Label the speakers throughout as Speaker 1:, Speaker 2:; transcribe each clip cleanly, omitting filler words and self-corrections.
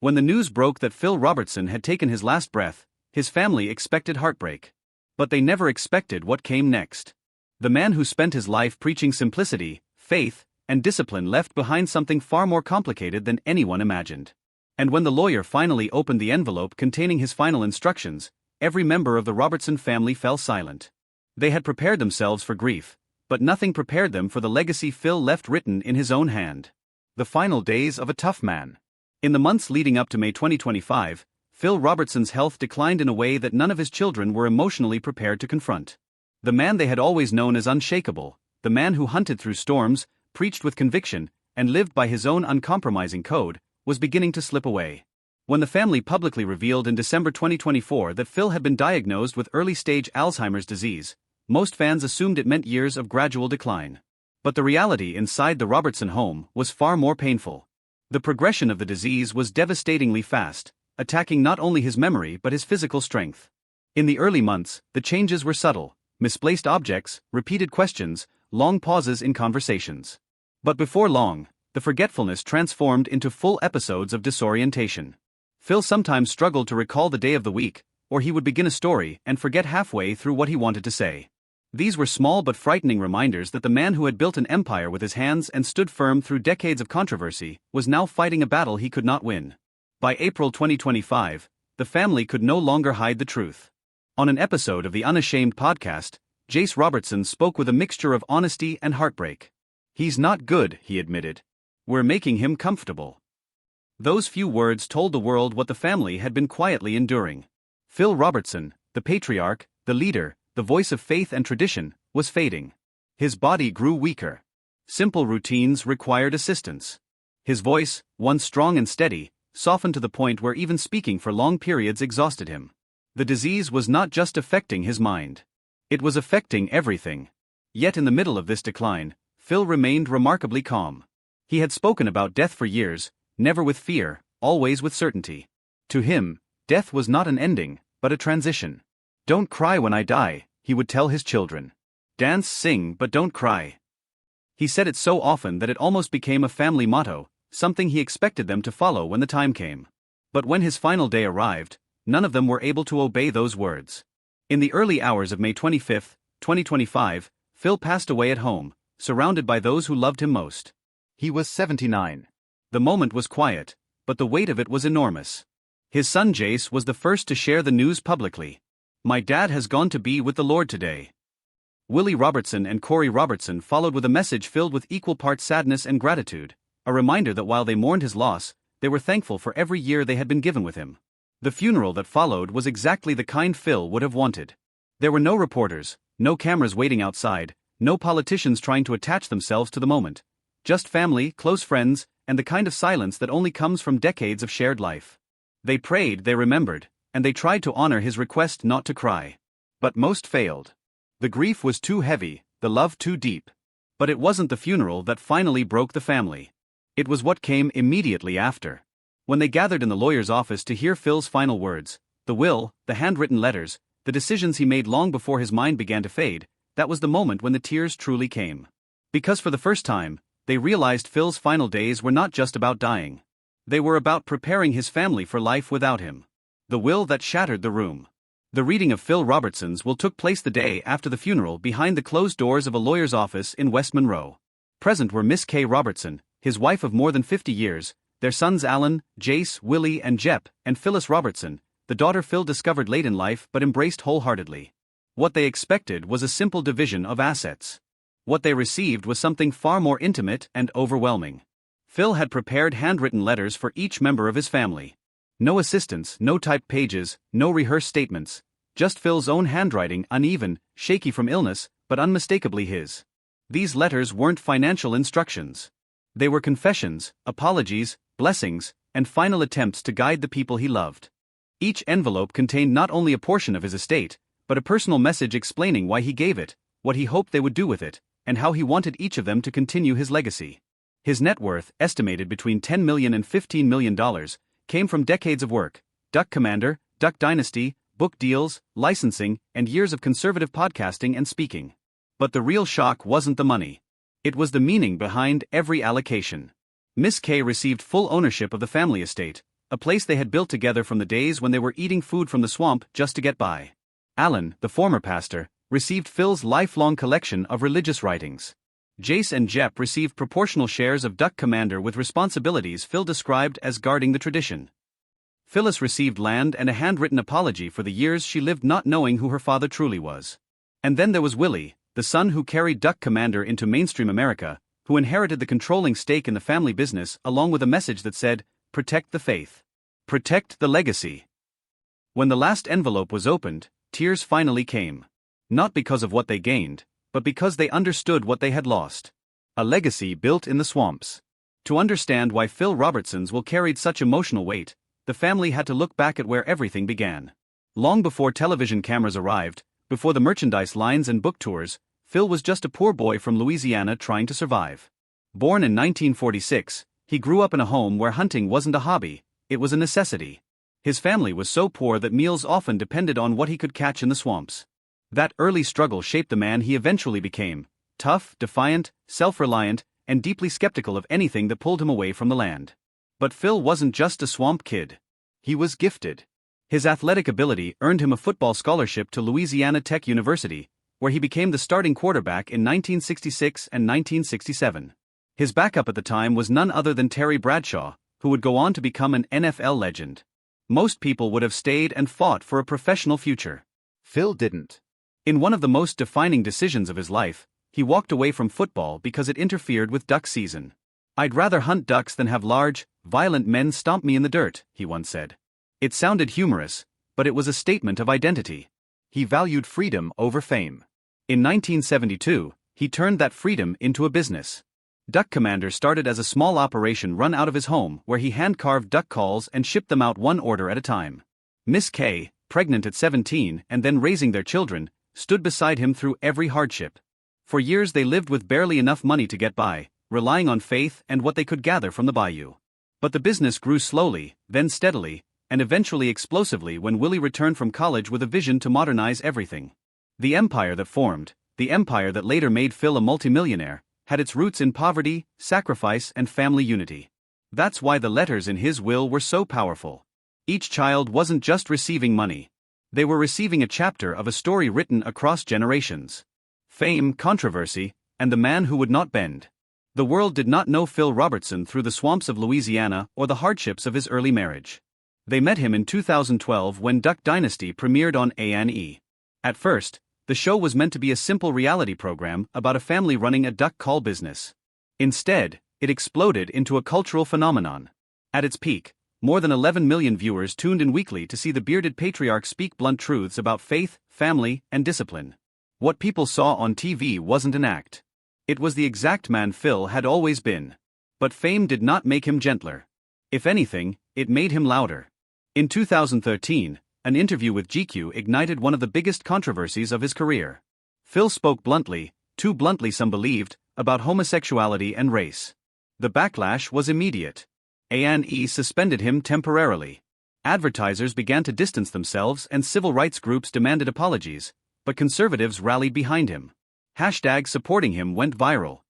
Speaker 1: When the news broke that Phil Robertson had taken his last breath, his family expected heartbreak. But they never expected what came next. The man who spent his life preaching simplicity, faith, and discipline left behind something far more complicated than anyone imagined. And when the lawyer finally opened the envelope containing his final instructions, every member of the Robertson family fell silent. They had prepared themselves for grief, but nothing prepared them for the legacy Phil left written in his own hand. The final days of a tough man. In the months leading up to May 2025, Phil Robertson's health declined in a way that none of his children were emotionally prepared to confront. The man they had always known as unshakable, the man who hunted through storms, preached with conviction, and lived by his own uncompromising code, was beginning to slip away. When the family publicly revealed in December 2024 that Phil had been diagnosed with early-stage Alzheimer's disease, most fans assumed it meant years of gradual decline. But the reality inside the Robertson home was far more painful. The progression of the disease was devastatingly fast, attacking not only his memory but his physical strength. In the early months, the changes were subtle: misplaced objects, repeated questions, long pauses in conversations. But before long, the forgetfulness transformed into full episodes of disorientation. Phil sometimes struggled to recall the day of the week, or he would begin a story and forget halfway through what he wanted to say. These were small but frightening reminders that the man who had built an empire with his hands and stood firm through decades of controversy was now fighting a battle he could not win. By April 2025, the family could no longer hide the truth. On an episode of the Unashamed podcast, Jace Robertson spoke with a mixture of honesty and heartbreak. "He's not good," he admitted. "We're making him comfortable." Those few words told the world what the family had been quietly enduring. Phil Robertson, the patriarch, the leader, the voice of faith and tradition, was fading. His body grew weaker. Simple routines required assistance. His voice, once strong and steady, softened to the point where even speaking for long periods exhausted him. The disease was not just affecting his mind. It was affecting everything. Yet in the middle of this decline, Phil remained remarkably calm. He had spoken about death for years, never with fear, always with certainty. To him, death was not an ending, but a transition. "Don't cry when I die," he would tell his children. "Dance, sing, but don't cry." He said it so often that it almost became a family motto, something he expected them to follow when the time came. But when his final day arrived, none of them were able to obey those words. In the early hours of May 25, 2025, Phil passed away at home, surrounded by those who loved him most. He was 79. The moment was quiet, but the weight of it was enormous. His son Jace was the first to share the news publicly. "My dad has gone to be with the Lord today." Willie Robertson and Corey Robertson followed with a message filled with equal parts sadness and gratitude, a reminder that while they mourned his loss, they were thankful for every year they had been given with him. The funeral that followed was exactly the kind Phil would have wanted. There were no reporters, no cameras waiting outside, no politicians trying to attach themselves to the moment. Just family, close friends, and the kind of silence that only comes from decades of shared life. They prayed, they remembered, and they tried to honor his request not to cry. But most failed. The grief was too heavy, the love too deep. But it wasn't the funeral that finally broke the family. It was what came immediately after. When they gathered in the lawyer's office to hear Phil's final words, the will, the handwritten letters, the decisions he made long before his mind began to fade, that was the moment when the tears truly came. Because for the first time, they realized Phil's final days were not just about dying. They were about preparing his family for life without him. The will that shattered the room. The reading of Phil Robertson's will took place the day after the funeral behind the closed doors of a lawyer's office in West Monroe. Present were Miss Kay Robertson, his wife of more than 50 years, their sons Alan, Jace, Willie and Jep, and Phyllis Robertson, the daughter Phil discovered late in life but embraced wholeheartedly. What they expected was a simple division of assets. What they received was something far more intimate and overwhelming. Phil had prepared handwritten letters for each member of his family. No assistants, no typed pages, no rehearsed statements. Just Phil's own handwriting, uneven, shaky from illness, but unmistakably his. These letters weren't financial instructions. They were confessions, apologies, blessings, and final attempts to guide the people he loved. Each envelope contained not only a portion of his estate, but a personal message explaining why he gave it, what he hoped they would do with it, and how he wanted each of them to continue his legacy. His net worth, estimated between $10 million and $15 million, came from decades of work: Duck Commander, Duck Dynasty, book deals, licensing, and years of conservative podcasting and speaking. But the real shock wasn't the money. It was the meaning behind every allocation. Miss Kay received full ownership of the family estate, a place they had built together from the days when they were eating food from the swamp just to get by. Alan, the former pastor, received Phil's lifelong collection of religious writings. Jace and Jep received proportional shares of Duck Commander with responsibilities Phil described as guarding the tradition. Phyllis received land and a handwritten apology for the years she lived not knowing who her father truly was. And then there was Willie, the son who carried Duck Commander into mainstream America, who inherited the controlling stake in the family business along with a message that said, "Protect the faith. Protect the legacy." When the last envelope was opened, tears finally came. Not because of what they gained, but because they understood what they had lost. A legacy built in the swamps. To understand why Phil Robertson's will carried such emotional weight, the family had to look back at where everything began. Long before television cameras arrived, before the merchandise lines and book tours, Phil was just a poor boy from Louisiana trying to survive. Born in 1946, he grew up in a home where hunting wasn't a hobby, it was a necessity. His family was so poor that meals often depended on what he could catch in the swamps. That early struggle shaped the man he eventually became, tough, defiant, self-reliant, and deeply skeptical of anything that pulled him away from the land. But Phil wasn't just a swamp kid. He was gifted. His athletic ability earned him a football scholarship to Louisiana Tech University, where he became the starting quarterback in 1966 and 1967. His backup at the time was none other than Terry Bradshaw, who would go on to become an NFL legend. Most people would have stayed and fought for a professional future. Phil didn't. In one of the most defining decisions of his life, he walked away from football because it interfered with duck season. "I'd rather hunt ducks than have large, violent men stomp me in the dirt," he once said. It sounded humorous, but it was a statement of identity. He valued freedom over fame. In 1972, he turned that freedom into a business. Duck Commander started as a small operation run out of his home where he hand-carved duck calls and shipped them out one order at a time. Miss Kay, pregnant at 17 and then raising their children, stood beside him through every hardship. For years they lived with barely enough money to get by, relying on faith and what they could gather from the bayou. But the business grew slowly, then steadily, and eventually explosively when Willie returned from college with a vision to modernize everything. The empire that formed, the empire that later made Phil a multimillionaire, had its roots in poverty, sacrifice, and family unity. That's why the letters in his will were so powerful. Each child wasn't just receiving money. They were receiving a chapter of a story written across generations. Fame, controversy, and the man who would not bend. The world did not know Phil Robertson through the swamps of Louisiana or the hardships of his early marriage. They met him in 2012 when Duck Dynasty premiered on A&E. At first, the show was meant to be a simple reality program about a family running a duck call business. Instead, it exploded into a cultural phenomenon. At its peak, more than 11 million viewers tuned in weekly to see the bearded patriarch speak blunt truths about faith, family, and discipline. What people saw on TV wasn't an act. It was the exact man Phil had always been. But fame did not make him gentler. If anything, it made him louder. In 2013, an interview with GQ ignited one of the biggest controversies of his career. Phil spoke bluntly, too bluntly some believed, about homosexuality and race. The backlash was immediate. A&E suspended him temporarily. Advertisers began to distance themselves and civil rights groups demanded apologies, but conservatives rallied behind him. Hashtags supporting him went viral.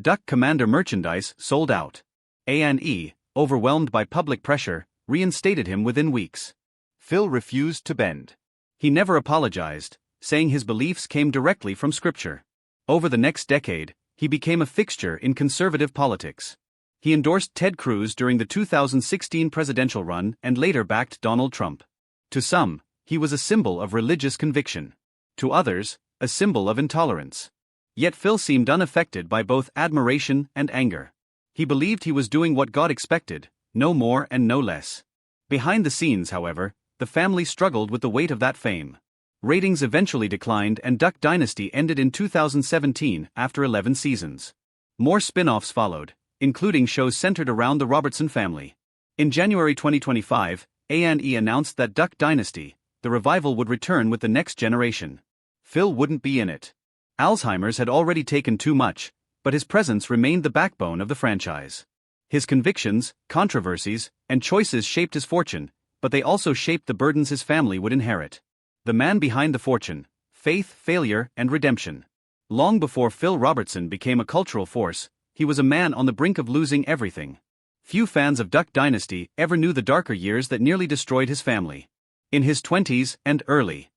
Speaker 1: Duck Commander merchandise sold out. A&E, overwhelmed by public pressure, reinstated him within weeks. Phil refused to bend. He never apologized, saying his beliefs came directly from scripture. Over the next decade, he became a fixture in conservative politics. He endorsed Ted Cruz during the 2016 presidential run and later backed Donald Trump. To some, he was a symbol of religious conviction. To others, a symbol of intolerance. Yet Phil seemed unaffected by both admiration and anger. He believed he was doing what God expected, no more and no less. Behind the scenes, however, the family struggled with the weight of that fame. Ratings eventually declined and Duck Dynasty ended in 2017 after 11 seasons. More spin-offs followed, including shows centered around the Robertson family. In January 2025, A&E announced that Duck Dynasty, the revival, would return with the next generation. Phil wouldn't be in it. Alzheimer's had already taken too much, but his presence remained the backbone of the franchise. His convictions, controversies, and choices shaped his fortune, but they also shaped the burdens his family would inherit. The man behind the fortune: faith, failure, and redemption. Long before Phil Robertson became a cultural force, he was a man on the brink of losing everything. Few fans of Duck Dynasty ever knew the darker years that nearly destroyed his family. In his 20s and early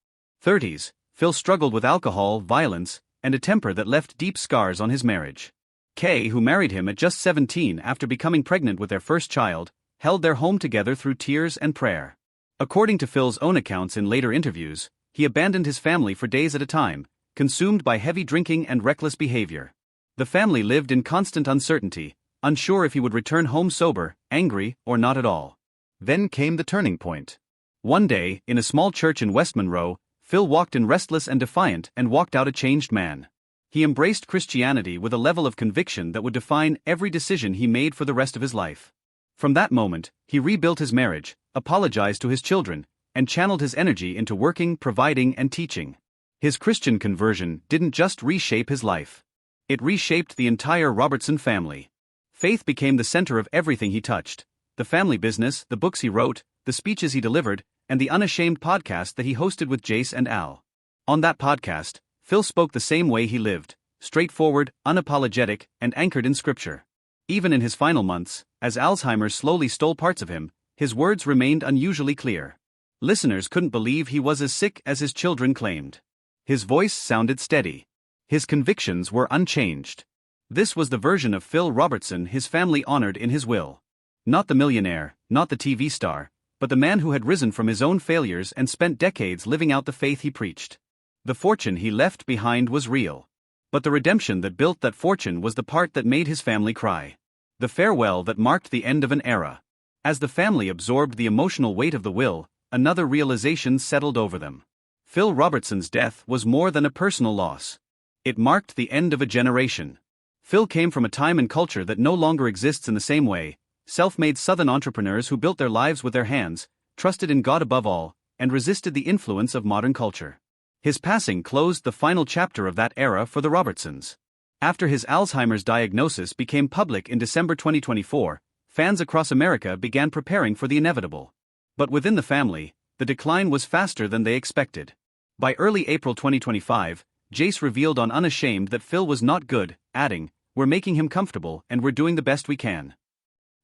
Speaker 1: 30s, Phil struggled with alcohol, violence, and a temper that left deep scars on his marriage. Kay, who married him at just 17 after becoming pregnant with their first child, held their home together through tears and prayer. According to Phil's own accounts in later interviews, he abandoned his family for days at a time, consumed by heavy drinking and reckless behavior. The family lived in constant uncertainty, unsure if he would return home sober, angry, or not at all. Then came the turning point. One day, in a small church in West Monroe, Phil walked in restless and defiant and walked out a changed man. He embraced Christianity with a level of conviction that would define every decision he made for the rest of his life. From that moment, he rebuilt his marriage, apologized to his children, and channeled his energy into working, providing, and teaching. His Christian conversion didn't just reshape his life. It reshaped the entire Robertson family. Faith became the center of everything he touched: the family business, the books he wrote, the speeches he delivered, and the Unashamed podcast that he hosted with Jace and Al. On that podcast, Phil spoke the same way he lived: straightforward, unapologetic, and anchored in scripture. Even in his final months, as Alzheimer's slowly stole parts of him, his words remained unusually clear. Listeners couldn't believe he was as sick as his children claimed. His voice sounded steady. His convictions were unchanged. This was the version of Phil Robertson his family honored in his will. Not the millionaire, not the TV star, but the man who had risen from his own failures and spent decades living out the faith he preached. The fortune he left behind was real. But the redemption that built that fortune was the part that made his family cry. The farewell that marked the end of an era. As the family absorbed the emotional weight of the will, another realization settled over them. Phil Robertson's death was more than a personal loss. It marked the end of a generation. Phil came from a time and culture that no longer exists in the same way: self-made Southern entrepreneurs who built their lives with their hands, trusted in God above all, and resisted the influence of modern culture. His passing closed the final chapter of that era for the Robertsons. After his Alzheimer's diagnosis became public in December 2024, fans across America began preparing for the inevitable. But within the family, the decline was faster than they expected. By early April 2025, Jace revealed on Unashamed that Phil was not good, adding, "We're making him comfortable and we're doing the best we can."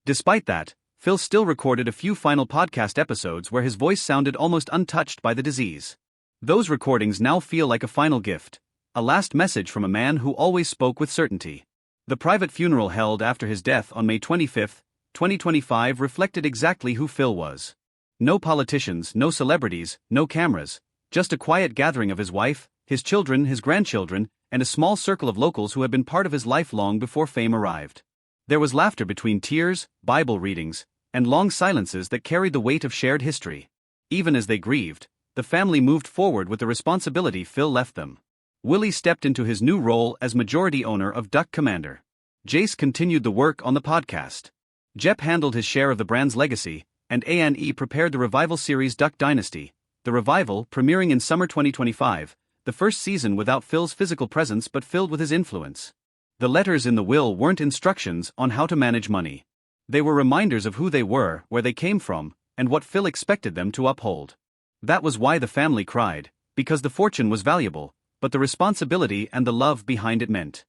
Speaker 1: Despite that, Phil still recorded a few final podcast episodes where his voice sounded almost untouched by the disease. Those recordings now feel like a final gift, a last message from a man who always spoke with certainty. The private funeral held after his death on May 25, 2025 reflected exactly who Phil was. No politicians, no celebrities, no cameras, just a quiet gathering of his wife, his children, his grandchildren, and a small circle of locals who had been part of his life long before fame arrived. There was laughter between tears, Bible readings, and long silences that carried the weight of shared history. Even as they grieved, the family moved forward with the responsibility Phil left them. Willie stepped into his new role as majority owner of Duck Commander. Jace continued the work on the podcast. Jep handled his share of the brand's legacy, and A&E prepared the revival series Duck Dynasty. The revival, premiering in summer 2025, the first season without Phil's physical presence but filled with his influence. The letters in the will weren't instructions on how to manage money. They were reminders of who they were, where they came from, and what Phil expected them to uphold. That was why the family cried, because the fortune was valuable, but the responsibility and the love behind it meant